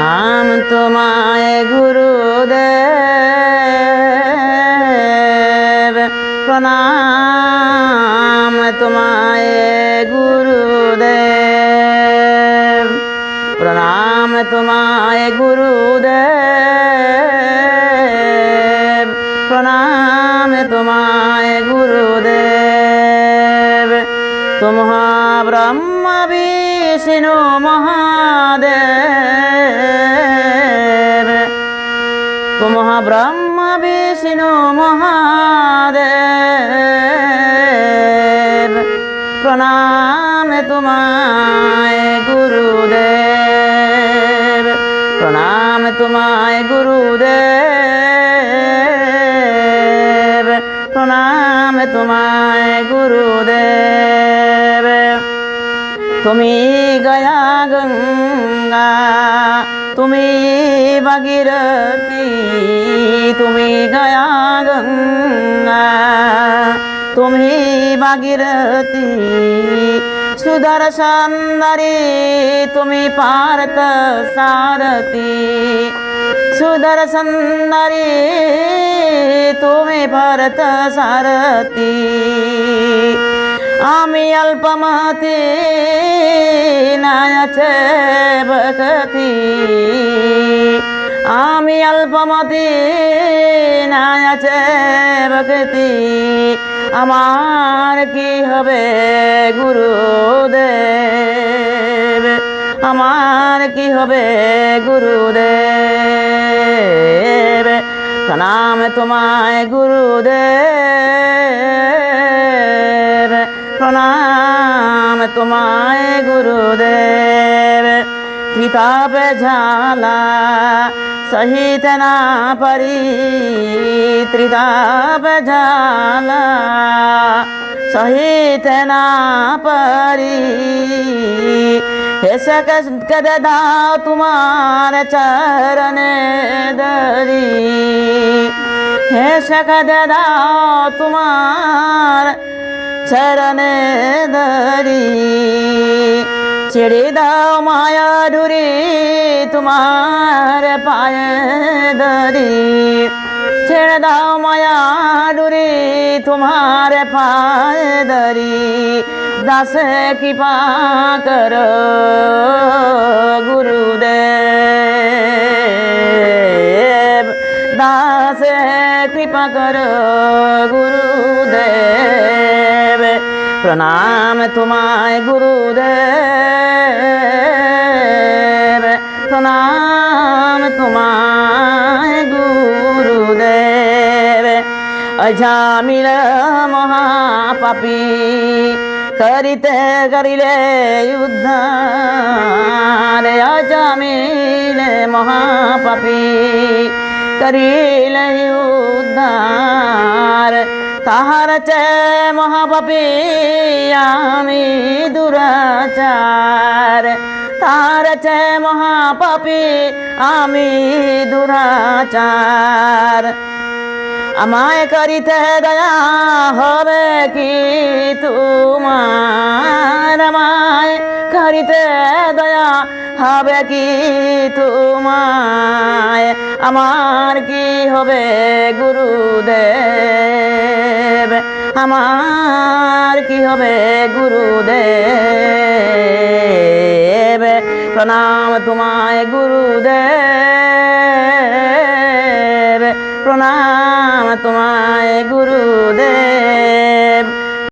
प्रणाम तुम्हारे गुरुदेव, प्रणाम तुम्हारे गुरुदेव, प्रणाम तुम्हारे गुरुदेव, प्रणाम तुम्हारे गुरुदेव। तुम ब्रह्म विष्णु महादेव, तुम ब्रह्म विष्णु महादेव, प्रणाम तुम्हारे गुरुदेव, प्रणाम तुम्हारे गुरुदेव, प्रणाम तुम्हारे गुरुदेव। तुम्ही गया गंगा, तुम्ही भागीरथी, तुम्ही गया गंगा, तुम्ही भागीरथी, सुदर्शन नारी तुम्ही पार्थ सारथी, सुदर्शन नारी तुम्ही पार्थ सारथी। आम्ही अल्पमती नायाचे भक्ती, आम्ही अल्पमती नायाचे भक्ती। আমার কি হবে গুরুদেব, আমার কি হবে গুরুদেব। প্রণাম তোমায় গুরুদেব, प्रणाम तुम्हारे गुरुदेव। त्रिताप झाला सहित ना परी, त्रिताप झाला सहित ना परी। हे सकदा तुम्हारे चरण दरी, हे सकदा तुम्हारे चरण दरी। ছেড়ে দাও মায়া ডুরি তোমার পায়ে ধরি, ছেড়ে দাও মায়া ডুরি তোমার পায়ে ধরি। দাসে কৃপা করো গুরুদেব, দাসে কৃপা করো গুরুদেব। प्रणाम तुम्हारे गुरुदेव, प्रणाम तुम्हारे गुरुदेव। अजामिल महापापी करिते करिले उद्धार, अजामिल महापापी करिले उद्धार। তাহার চেয়ে মহাপাপী আমি দুরাচার, তাহার চেয়ে মহাপাপী আমি দুরাচার। আমায় করিতে দয়া হবে কি তোমার, আমায় করিতে দয়া হবে কি তোমায়। আমার কি হবে গুরুদেব, আমার কি হবে গুরুদেব। প্রণাম তোমায় গুরুদেব, প্রণাম তোমায় গুরু।